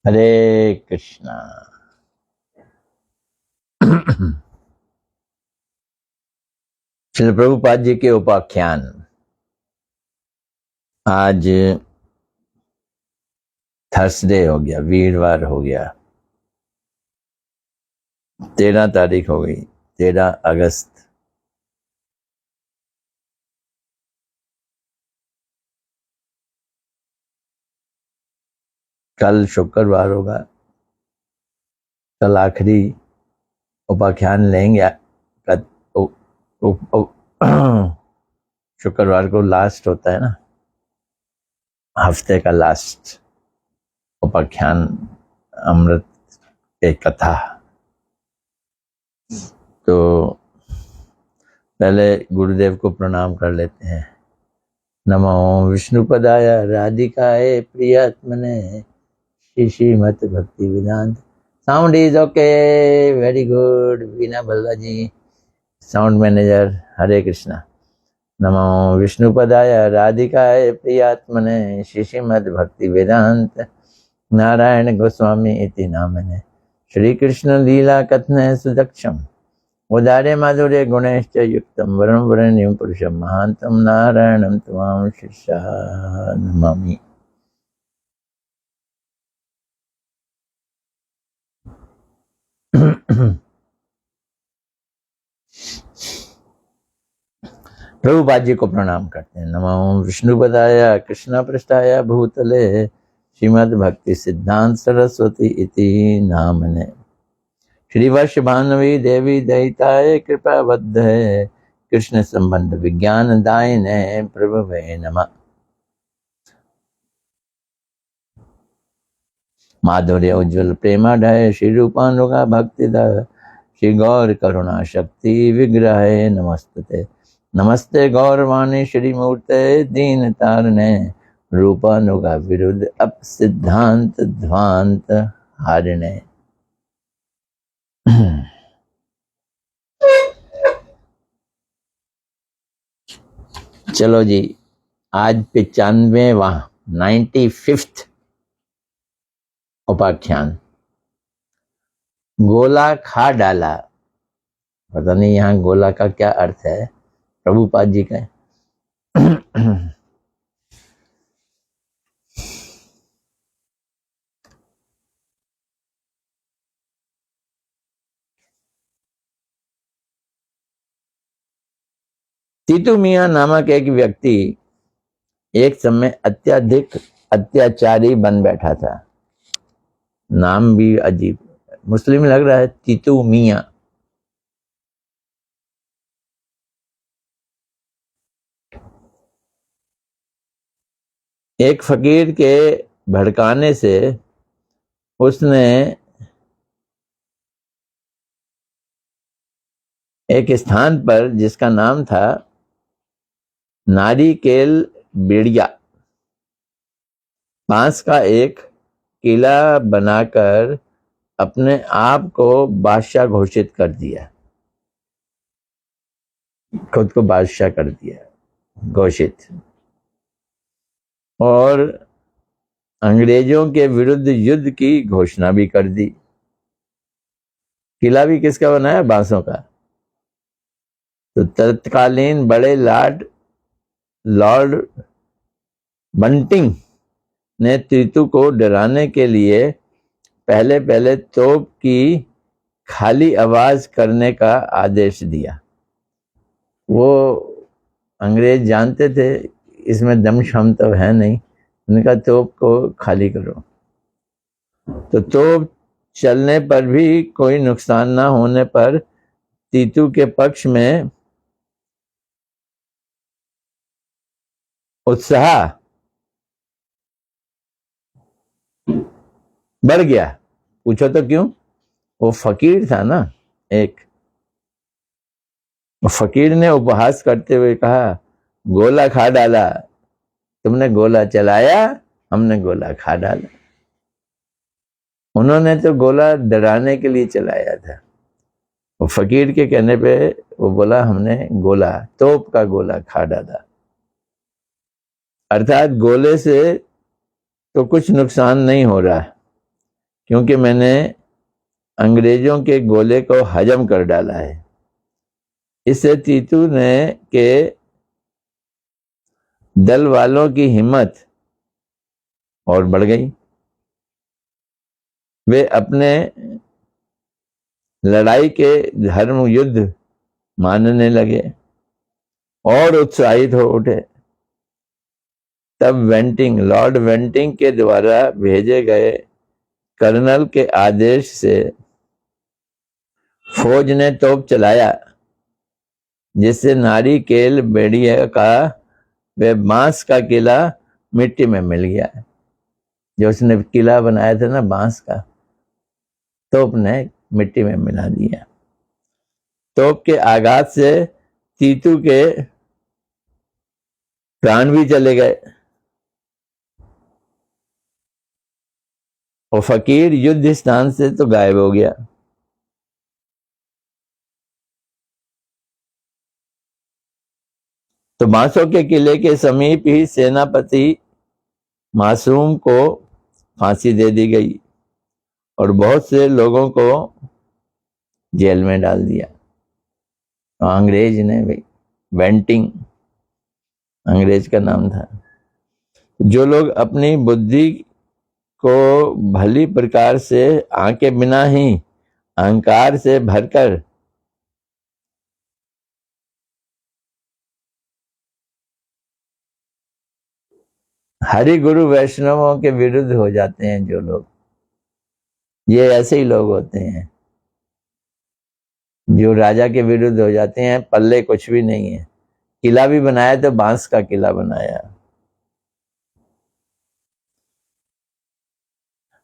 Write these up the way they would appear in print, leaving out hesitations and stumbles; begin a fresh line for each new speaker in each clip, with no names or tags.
हरे कृष्णा। श्री प्रभुपाद जी के उपाख्यान। आज थर्सडे हो गया, वीरवार हो गया, 13 तारीख हो गई, 13 अगस्त। कल शुक्रवार होगा, कल आखिरी उपाख्यान लेंगे। शुक्रवार को लास्ट होता है ना, हफ्ते का लास्ट उपाख्यान, अमृत एक कथा। तो पहले गुरुदेव को प्रणाम कर लेते हैं। नमो विष्णुपदाय राधिकाय प्रियात्मने श्रीमत भक्ति वेदांत। Sound is okay, very good Veena Balla ji, sound manager. Hare Krishna. नमो विष्णुपदाय राधिकाय प्रियात्मने श्रीमद भक्ति वेदांत। नारायण गोस्वामी इति नामने श्री कृष्ण लीला कथने सुदक्षम उदारे माधुर्य गुणैश्च युक्तं वरं वरेण्यं पुरुषं महान्तं नारायणं त्वां शिष्यः नमामि। प्रभुपाद जी को प्रणाम करते हैं। नमो विष्णुपदाय कृष्ण पृष्ठाय भूतले श्रीमद् भक्ति सिद्धांत सरस्वती इति नामने श्रीवर्ष भानवी देवी दयिताय कृपा बद्ध कृष्ण संबंध विज्ञान दायिने प्रभवे नमः। माधुर्य उज्ज्वल प्रेमाढय श्री रूपानुगा भक्तिदय श्री गौर करुणा शक्ति विग्रह नमस्ते। नमस्ते गौरवाणी श्री मूर्ते दीन तारणे रूपानुगा विरुद्ध अप सिद्धांत ध्वांत हारिणे। चलो जी, आज 95वां 95th उपाख्यान, गोला खा डाला। पता नहीं यहाँ गोला का क्या अर्थ है, प्रभुपाद जी का। तीतू मियां नामक एक व्यक्ति एक समय अत्यधिक अत्याचारी बन बैठा था। नाम भी अजीब, मुस्लिम लग रहा है, तीतू मियां। एक फकीर के भड़काने से उसने एक स्थान पर जिसका नाम था नारिकेल बेड़िया, बांस का एक किला बनाकर अपने आप को बादशाह घोषित कर दिया, खुद को बादशाह कर दिया घोषित, और अंग्रेजों के विरुद्ध युद्ध की घोषणा भी कर दी। किला भी किसका बनाया? बांसों का। तो तत्कालीन बड़े लॉर्ड बंटिंग ने तीतू को डराने के लिए पहले तोप की खाली आवाज करने का आदेश दिया। वो अंग्रेज जानते थे इसमें दम क्षमता है नहीं, उनका तोप को खाली करो। तो तोप चलने पर भी कोई नुकसान ना होने पर तीतू के पक्ष में उत्साह बढ़ गया। पूछो तो क्यों? वो फकीर था ना एक। फकीर ने उपहास करते हुए कहा, गोला खा डाला, तुमने गोला चलाया, हमने गोला खा डाला। उन्होंने तो गोला डराने के लिए चलाया था। वो फकीर के कहने पे वो बोला, हमने गोला, तोप का गोला खा डाला। अर्थात गोले से तो कुछ नुकसान नहीं हो रहा, क्योंकि मैंने अंग्रेजों के गोले को हजम कर डाला है। इससे तीतू ने के दल वालों की हिम्मत और बढ़ गई। वे अपने लड़ाई के धर्म युद्ध मानने लगे और उत्साहित हो उठे। तब लॉर्ड वेंटिंग के द्वारा भेजे गए कर्नल के आदेश से फौज ने तोप चलाया, जिससे नारिकेल बेड़िया का वे बांस का किला मिट्टी में मिल गया। जो उसने किला बनाया था ना बांस का, तोप ने मिट्टी में मिला दिया। तोप के आघात से तीतू के प्राण भी चले गए और फकीर युद्ध स्थान से तो गायब हो गया। तो बांसों के किले के समीप ही सेनापति मासूम को फांसी दे दी गई और बहुत से लोगों को जेल में डाल दिया। तो अंग्रेज ने भाई, वेंटिंग अंग्रेज का नाम था। जो लोग अपनी बुद्धि को भली प्रकार से आंके बिना ही अहंकार से भरकर हरि गुरु वैष्णवों के विरुद्ध हो जाते हैं, जो लोग, ये ऐसे ही लोग होते हैं जो राजा के विरुद्ध हो जाते हैं। पल्ले कुछ भी नहीं है। किला भी बनाया तो बांस का किला बनाया।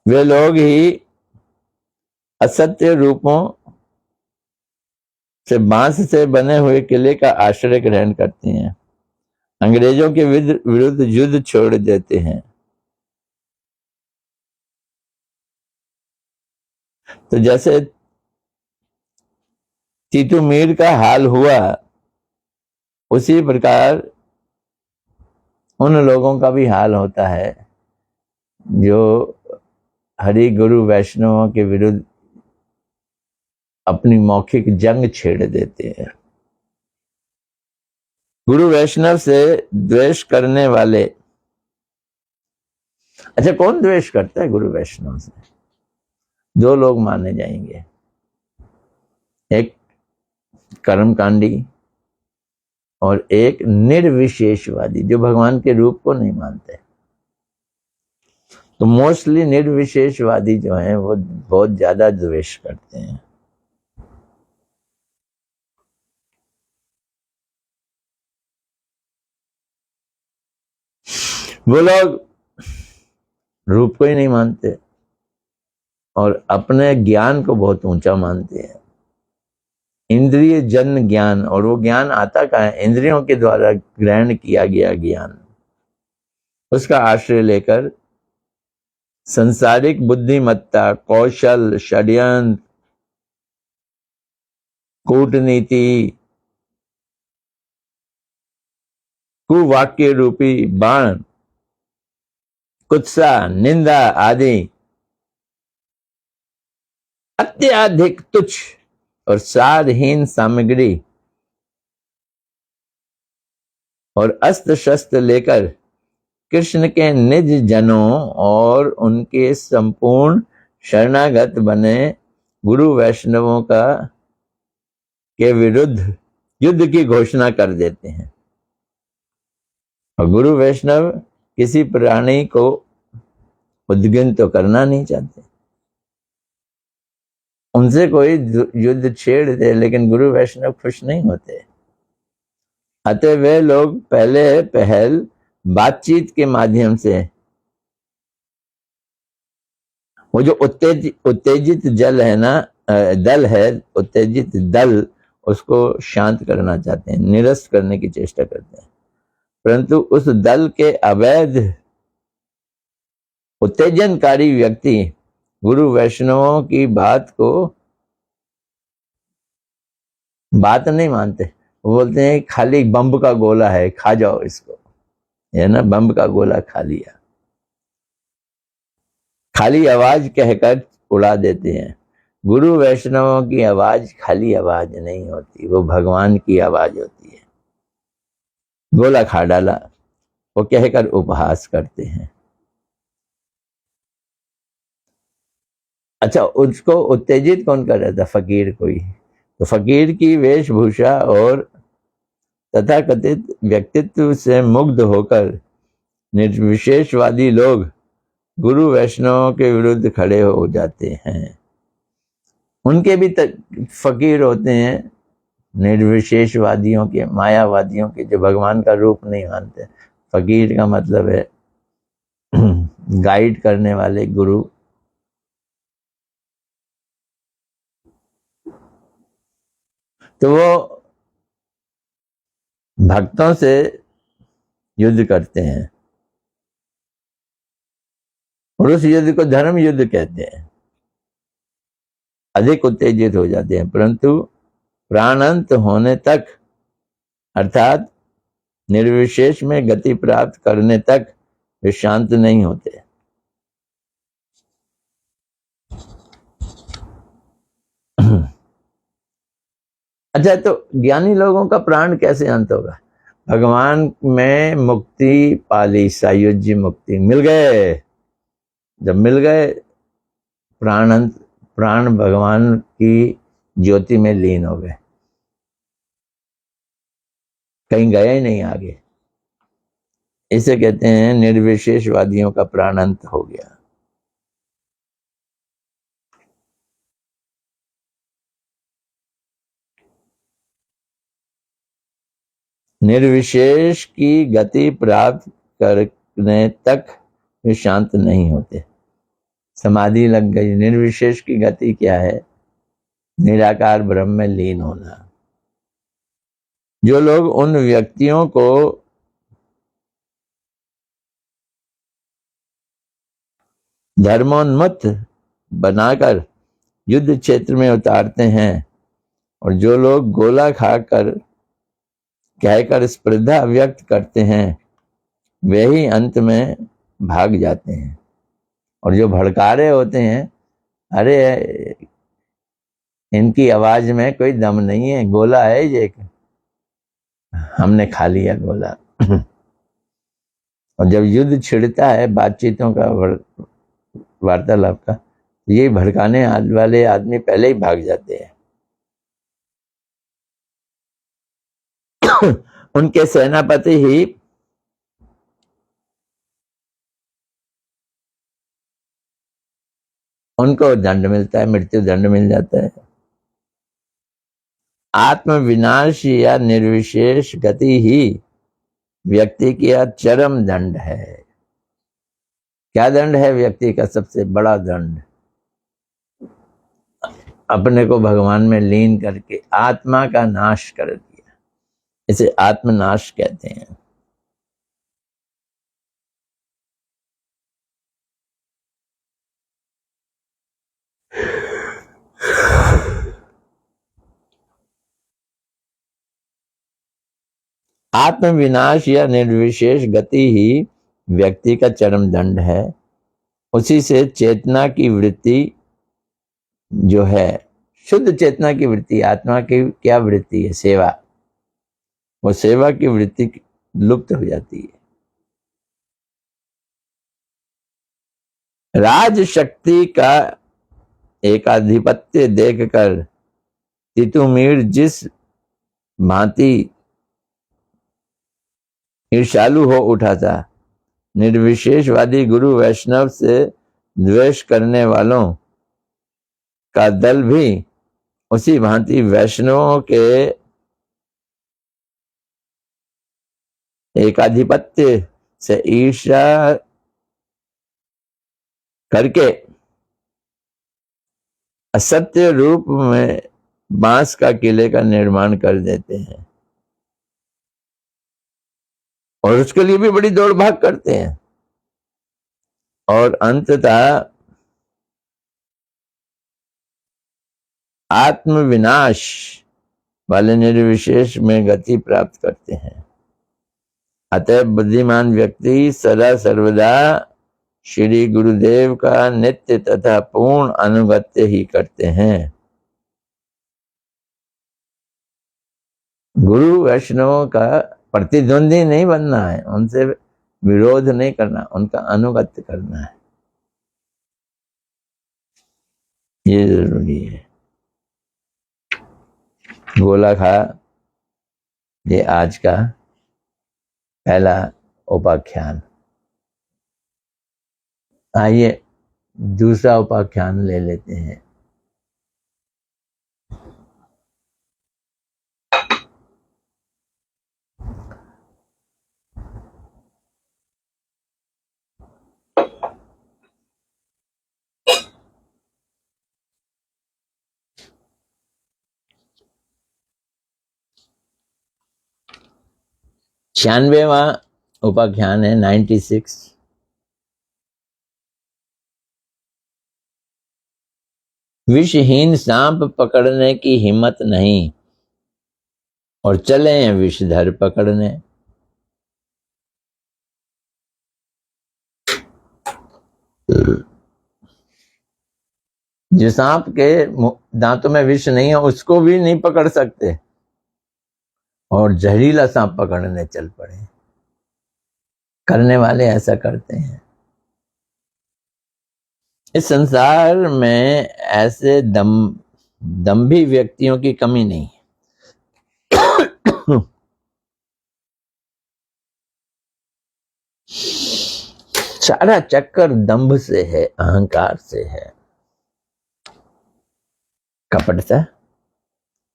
वे लोग ही असत्य रूपों से बांस से बने हुए किले का आश्रय ग्रहण करते हैं, अंग्रेजों के विरुद्ध युद्ध छोड़ देते हैं। तो जैसे तीतू मीर का हाल हुआ, उसी प्रकार उन लोगों का भी हाल होता है जो हरि गुरु वैष्णवों के विरुद्ध अपनी मौखिक जंग छेड़ देते हैं। गुरु वैष्णव से द्वेष करने वाले, अच्छा कौन द्वेष करता है गुरु वैष्णव से? दो लोग माने जाएंगे, एक कर्मकांडी और एक निर्विशेषवादी, जो भगवान के रूप को नहीं मानते। तो मोस्टली निर्विशेषवादी जो हैं वो बहुत ज्यादा द्वेष करते हैं। वो लोग रूप को ही नहीं मानते और अपने ज्ञान को बहुत ऊंचा मानते हैं। इंद्रिय जन्य ज्ञान, और वो ज्ञान आता कहाँ है? इंद्रियों के द्वारा ग्रहण किया गया ज्ञान, उसका आश्रय लेकर संसारिक बुद्धिमत्ता, कौशल, षड्यंत्र, कूटनीति, कुवाक्य रूपी बाण, कुत्सा, निंदा आदि अत्यधिक तुच्छ और सारहीन सामग्री और अस्त्र शस्त्र लेकर कृष्ण के निज जनों और उनके संपूर्ण शरणागत बने गुरु वैष्णवों के विरुद्ध युद्ध की घोषणा कर देते हैं। और गुरु वैष्णव किसी प्राणी को उद्गिन तो करना नहीं चाहते, उनसे कोई युद्ध छेड़ दे, लेकिन गुरु वैष्णव खुश नहीं होते। अतः वे लोग पहल बातचीत के माध्यम से वो जो उत्तेजित दल है, उत्तेजित दल, उसको शांत करना चाहते हैं, निरस्त करने की चेष्टा करते हैं। परंतु उस दल के अवैध उत्तेजनकारी व्यक्ति गुरु वैष्णवों की बात नहीं मानते। वो बोलते हैं खाली बम का गोला है, खा जाओ इसको, है ना, बम का गोला खा लिया। खाली आवाज कहकर उड़ा देते हैं। गुरु वैष्णवों की आवाज खाली आवाज नहीं होती, वो भगवान की आवाज होती है। गोला खा डाला वो कहकर उपहास करते हैं। अच्छा, उसको उत्तेजित कौन कर रहा था? फकीर को ही। तो फकीर की वेशभूषा और तथाकथित व्यक्तित्व से मुग्ध होकर निर्विशेषवादी लोग गुरु वैष्णवों के विरुद्ध खड़े हो जाते हैं। उनके भी फकीर होते हैं निर्विशेषवादियों के, मायावादियों के, जो भगवान का रूप नहीं मानते। फकीर का मतलब है गाइड करने वाले, गुरु। तो वो भक्तों से युद्ध करते हैं और उस युद्ध को धर्म युद्ध कहते हैं। अधिक उत्तेजित हो जाते हैं, परंतु प्राणांत होने तक, अर्थात निर्विशेष में गति प्राप्त करने तक वे शांत नहीं होते। अच्छा, तो ज्ञानी लोगों का प्राण कैसे अंत होगा? भगवान में मुक्ति पाली, सायुज्य मुक्ति मिल गए। जब मिल गए, प्राण भगवान की ज्योति में लीन हो गए, कहीं गए ही नहीं आगे। इसे कहते हैं निर्विशेषवादियों का प्राण अंत हो गया। निर्विशेष की गति प्राप्त करने तक वे शांत नहीं होते। समाधि लग गई। निर्विशेष की गति क्या है? निराकार ब्रह्म में लीन होना। जो लोग उन व्यक्तियों को धर्मोन्मत्त बनाकर युद्ध क्षेत्र में उतारते हैं, और जो लोग गोला खाकर कहकर स्पर्धा व्यक्त करते हैं, वे ही अंत में भाग जाते हैं। और जो भड़का रहे होते हैं, अरे इनकी आवाज में कोई दम नहीं है, गोला है ये, हमने खा लिया गोला। और जब युद्ध छिड़ता है बातचीतों का, वार्तालाप का, ये भड़काने वाले आदमी पहले ही भाग जाते हैं। उनके सेनापति ही उनको दंड मिलता है, मृत्यु दंड मिल जाता है। आत्म विनाश या निर्विशेष गति ही व्यक्ति का चरम दंड है। क्या दंड है व्यक्ति का? सबसे बड़ा दंड, अपने को भगवान में लीन करके आत्मा का नाश कर दिया। इसे आत्मनाश कहते हैं। आत्म विनाश या निर्विशेष गति ही व्यक्ति का चरम दंड है। उसी से चेतना की वृत्ति जो है, शुद्ध चेतना की वृत्ति, आत्मा की क्या वृत्ति है? सेवा। वो सेवा की वृत्ति लुप्त हो जाती है। राज शक्ति का एकाधिपत्य देखकर तितुमीर जिस भांति ईर्ष्यालु हो उठा था, निर्विशेषवादी गुरु वैष्णव से द्वेष करने वालों का दल भी उसी भांति वैष्णवों के एकाधिपत्य से ईर्ष्या करके असत्य रूप में बांस का किले का निर्माण कर देते हैं, और उसके लिए भी बड़ी दौड़ भाग करते हैं। और अंततः आत्म विनाश वाले निर्विशेष में गति प्राप्त करते हैं। अतः बुद्धिमान व्यक्ति सदा सर्वदा श्री गुरुदेव का नित्य तथा पूर्ण अनुगत्य ही करते हैं। गुरु वैष्णवों का प्रतिद्वंदी नहीं बनना है, उनसे विरोध नहीं करना, उनका अनुगत्य करना है, ये जरूरी है। गोला खा, ये आज का पहला उपाख्यान। आइए दूसरा उपाख्यान ले लेते हैं। छियानवेवा उपाख्यान है 96। विषहीन सांप पकड़ने की हिम्मत नहीं और चले हैं विषधर पकड़ने। जो सांप के दांतों में विष नहीं है उसको भी नहीं पकड़ सकते और जहरीला सांप पकड़ने चल पड़े। करने वाले ऐसा करते हैं। इस संसार में ऐसे दम्भी व्यक्तियों की कमी नहीं है। सारा चक्कर दंभ से है, अहंकार से है। कपटता,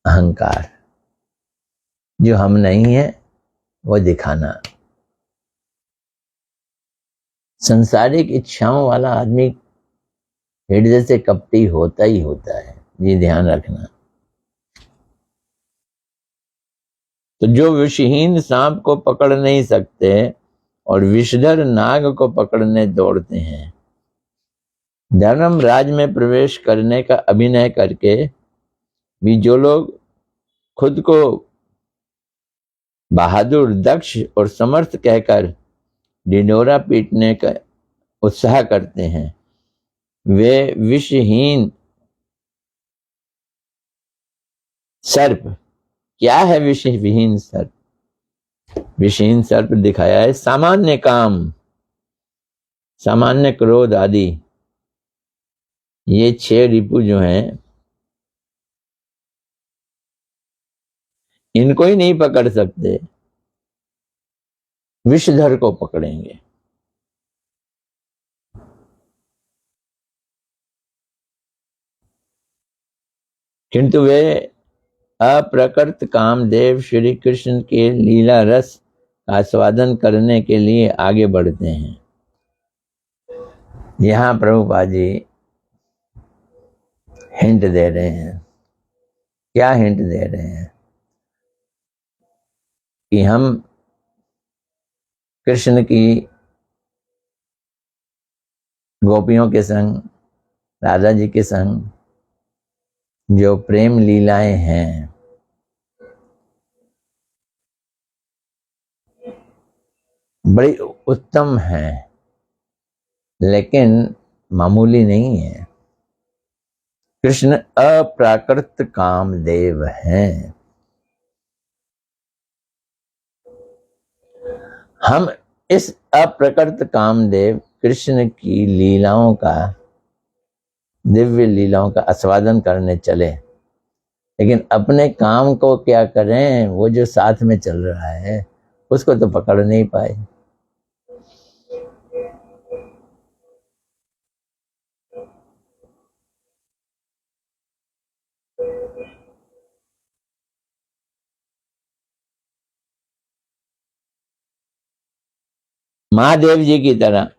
अहंकार, जो हम नहीं है वो दिखाना। संसारिक इच्छाओं वाला आदमी हृदय से कपटी होता ही होता है, ये ध्यान रखना। तो जो विषहीन सांप को पकड़ नहीं सकते और विषधर नाग को पकड़ने दौड़ते हैं, धर्म राज में प्रवेश करने का अभिनय करके भी जो लोग खुद को बहादुर, दक्ष और समर्थ कहकर ढिंढोरा पीटने का उत्साह करते हैं, वे विषहीन सर्प। क्या है विषहीन सर्प? विषहीन सर्प दिखाया है सामान्य काम, सामान्य क्रोध आदि। ये 6 रिपु जो हैं इनको ही नहीं पकड़ सकते, विषधर को पकड़ेंगे। किंतु वे अप्रकृत कामदेव श्री कृष्ण के लीला रस का आस्वादन करने के लिए आगे बढ़ते हैं। यहां प्रभुपाद जी हिंट दे रहे हैं। क्या हिंट दे रहे हैं? कि हम कृष्ण की गोपियों के संग, राधा जी के संग जो प्रेम लीलाएं हैं, बड़ी उत्तम हैं, लेकिन मामूली नहीं है। कृष्ण अप्राकृत कामदेव हैं। हम इस अप्रकृत कामदेव कृष्ण की लीलाओं का, दिव्य लीलाओं का आस्वादन करने चले, लेकिन अपने काम को क्या करें? वो जो साथ में चल रहा है उसको तो पकड़ नहीं पाए। महादेव जी की तरह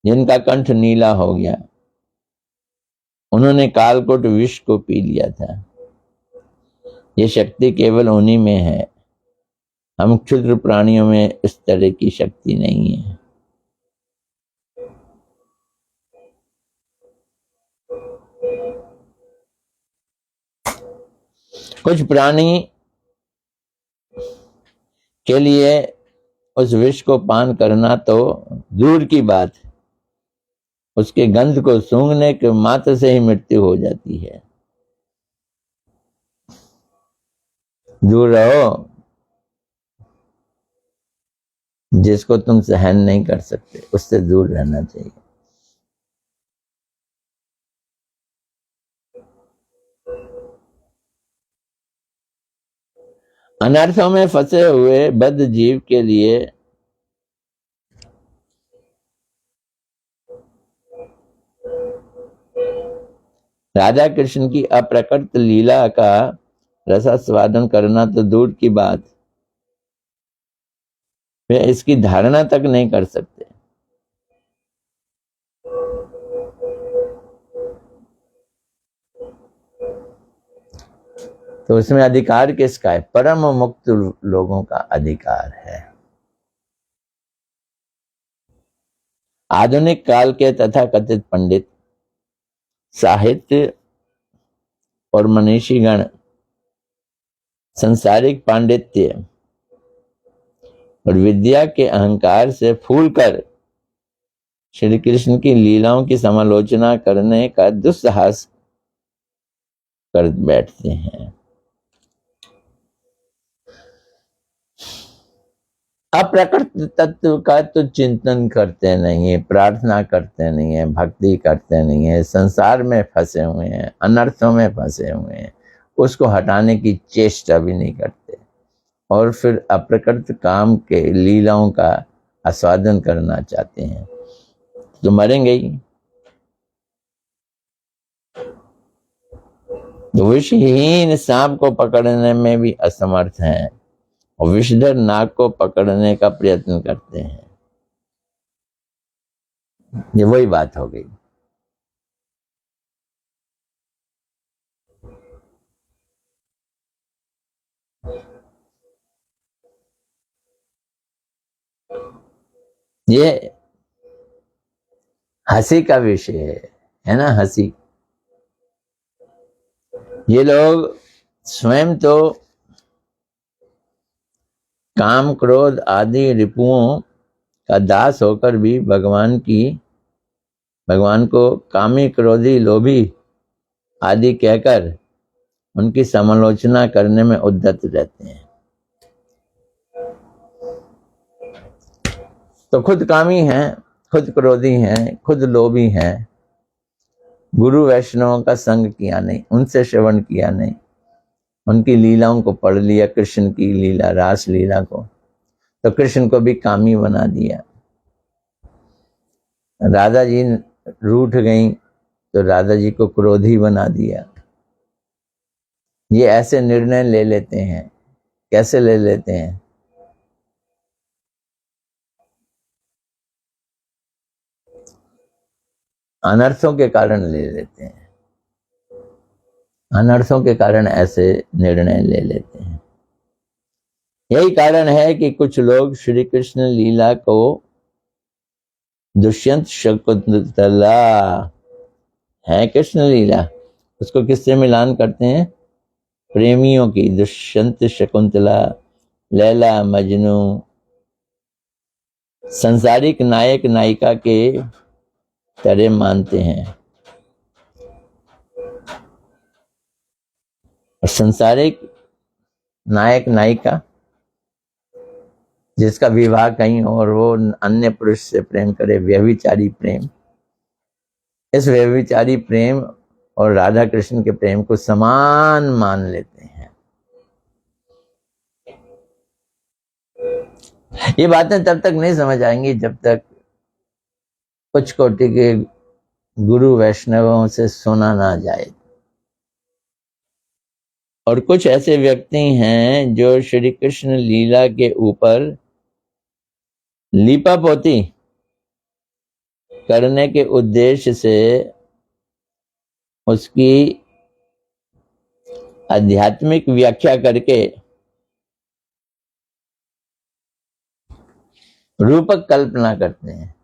जिनका कंठ नीला हो गया, उन्होंने कालकोट विष को पी लिया था। ये शक्ति केवल उन्हीं में है। हम क्षुद्र प्राणियों में इस तरह की शक्ति नहीं है। कुछ प्राणी के लिए उस विष को पान करना तो दूर की बात है, उसके गंध को सूंघने के मात्र से ही मृत्यु हो जाती है। दूर रहो जिसको तुम सहन नहीं कर सकते, उससे दूर रहना चाहिए। अनर्थों में फंसे हुए बद्ध जीव के लिए राधा कृष्ण की अप्रकट लीला का रसास्वादन करना तो दूर की बात, वे इसकी धारणा तक नहीं कर सकते। तो उसमें अधिकार किसका है? परम मुक्त लोगों का अधिकार है। आधुनिक काल के तथाकथित पंडित, साहित्य और मनीषीगण सांसारिक पांडित्य और विद्या के अहंकार से फूलकर श्री कृष्ण की लीलाओं की समालोचना करने का दुस्साहस कर बैठते हैं। अप्रकट तत्व का तो चिंतन करते नहीं है, प्रार्थना करते नहीं है, भक्ति करते नहीं है, संसार में फंसे हुए हैं, अनर्थों में फंसे हुए हैं, उसको हटाने की चेष्टा भी नहीं करते, और फिर अप्रकट काम के लीलाओं का आस्वादन करना चाहते हैं, तो मरेंगे ही। तो विषहीन सांप को पकड़ने में भी असमर्थ हैं और विषधर नाग को पकड़ने का प्रयत्न करते हैं। ये वही बात हो गई। ये हंसी का विषय है ना, हंसी। ये लोग स्वयं तो काम क्रोध आदि रिपुओं का दास होकर भी भगवान को कामी क्रोधी लोभी आदि कहकर उनकी समालोचना करने में उद्यत रहते हैं। तो खुद कामी हैं, खुद क्रोधी हैं, खुद लोभी हैं, गुरु वैष्णवों का संग किया नहीं, उनसे श्रवण किया नहीं, उनकी लीलाओं को पढ़ लिया, कृष्ण की लीला, रास लीला को, तो कृष्ण को भी कामी बना दिया। राधा जी रूठ गई तो राधा जी को क्रोधी बना दिया। ये ऐसे निर्णय ले लेते हैं। कैसे ले लेते हैं? अनर्थों के कारण ले लेते हैं, अनर्थों के कारण ऐसे निर्णय ले लेते हैं। यही कारण है कि कुछ लोग श्री कृष्ण लीला को दुष्यंत शकुंतला है, कृष्ण लीला, उसको किससे मिलान करते हैं? प्रेमियों की, दुष्यंत शकुंतला, लैला मजनू, संसारिक नायक नायिका के तरह मानते हैं। और संसारिक नायक नायिका जिसका विवाह कहीं और वो अन्य पुरुष से प्रेम करे, व्यभिचारी प्रेम, इस व्यभिचारी प्रेम और राधा कृष्ण के प्रेम को समान मान लेते हैं। ये बातें तब तक नहीं समझ आएंगी जब तक कुछ कोटि के गुरु वैष्णवों से सुना ना जाए। और कुछ ऐसे व्यक्ति हैं जो श्री कृष्ण लीला के ऊपर लीपापोती करने के उद्देश्य से उसकी आध्यात्मिक व्याख्या करके रूपक कल्पना करते हैं।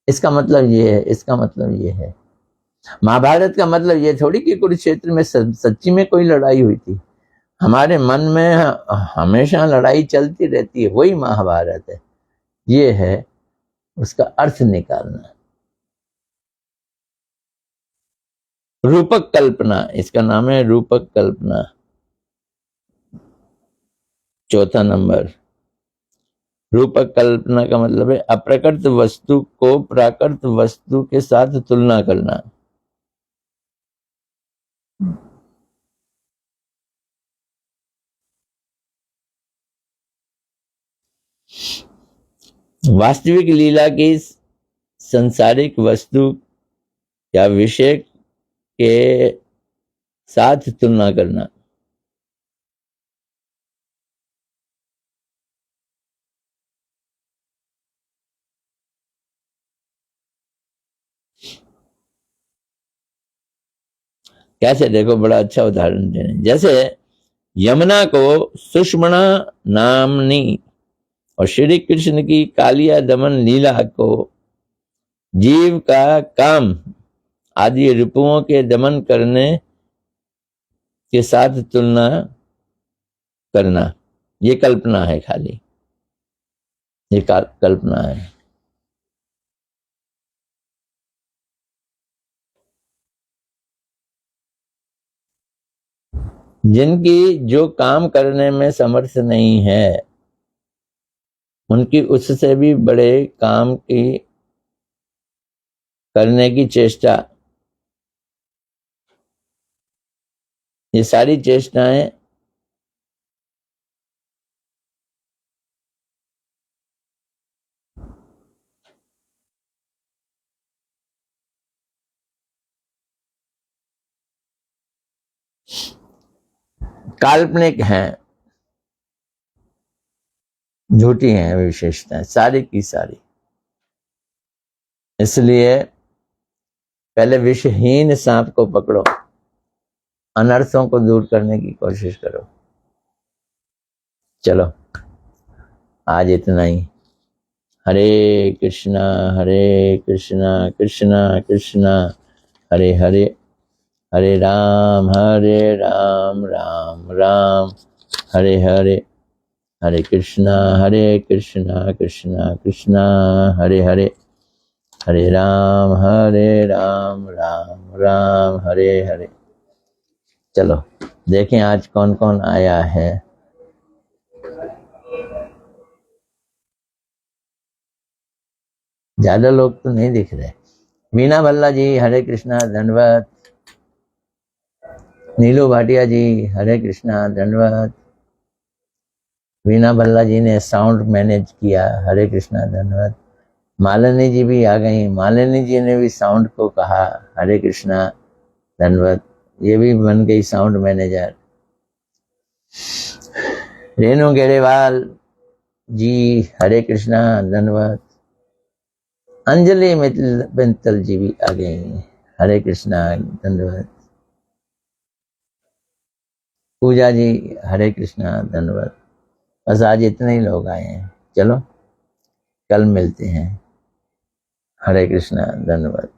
इसका मतलब ये है, इसका मतलब ये है। महाभारत का मतलब ये थोड़ी कि कुरुक्षेत्र में सच्ची में कोई लड़ाई हुई थी। हमारे मन में हमेशा लड़ाई चलती रहती है, वही महाभारत है। ये है उसका अर्थ निकालना। रूपक कल्पना, इसका नाम है रूपक कल्पना। चौथा नंबर, रूपक कल्पना का मतलब है अप्रकृत वस्तु को प्राकृत वस्तु के साथ तुलना करना। वास्तविक लीला की संसारिक वस्तु या विषय के साथ तुलना करना। कैसे, देखो बड़ा अच्छा उदाहरण दे रहे हैं। जैसे यमुना को सुषमणा नामनी और श्री कृष्ण की कालिया दमन लीला को जीव का काम आदि रिपुओं के दमन करने के साथ तुलना करना, ये कल्पना है, खाली ये कल्पना है। जिनकी जो काम करने में समर्थ नहीं है, उनकी उससे भी बड़े काम की करने की चेष्टा, ये सारी चेष्टाएं काल्पनिक हैं, झूठी हैं विशेषताएं सारी की सारी। इसलिए पहले विषहीन सांप को पकड़ो, अनर्थों को दूर करने की कोशिश करो। चलो आज इतना ही। हरे कृष्णा कृष्णा कृष्णा हरे हरे, हरे राम राम राम हरे हरे, हरे कृष्णा कृष्णा कृष्णा हरे हरे, हरे राम राम राम हरे हरे। चलो देखें आज कौन कौन आया है। ज्यादा लोग तो नहीं दिख रहे। मीना भल्ला जी हरे कृष्णा धन्यवाद। नीलू भाटिया जी हरे कृष्णा धन्यवाद। वीना भल्ला जी ने साउंड मैनेज किया, हरे कृष्णा धन्यवाद। मालिनी जी भी आ गई, मालिनी जी ने भी साउंड को कहा, हरे कृष्णा धन्यवाद। ये भी बन गई साउंड मैनेजर। रेणु गेरेवाल जी हरे कृष्णा धन्यवाद। अंजलि मित्तल जी भी आ गई, हरे कृष्णा धन्यवाद। पूजा जी हरे कृष्णा धन्यवाद। बस आज इतने ही लोग आए हैं। चलो कल मिलते हैं। हरे कृष्णा धन्यवाद।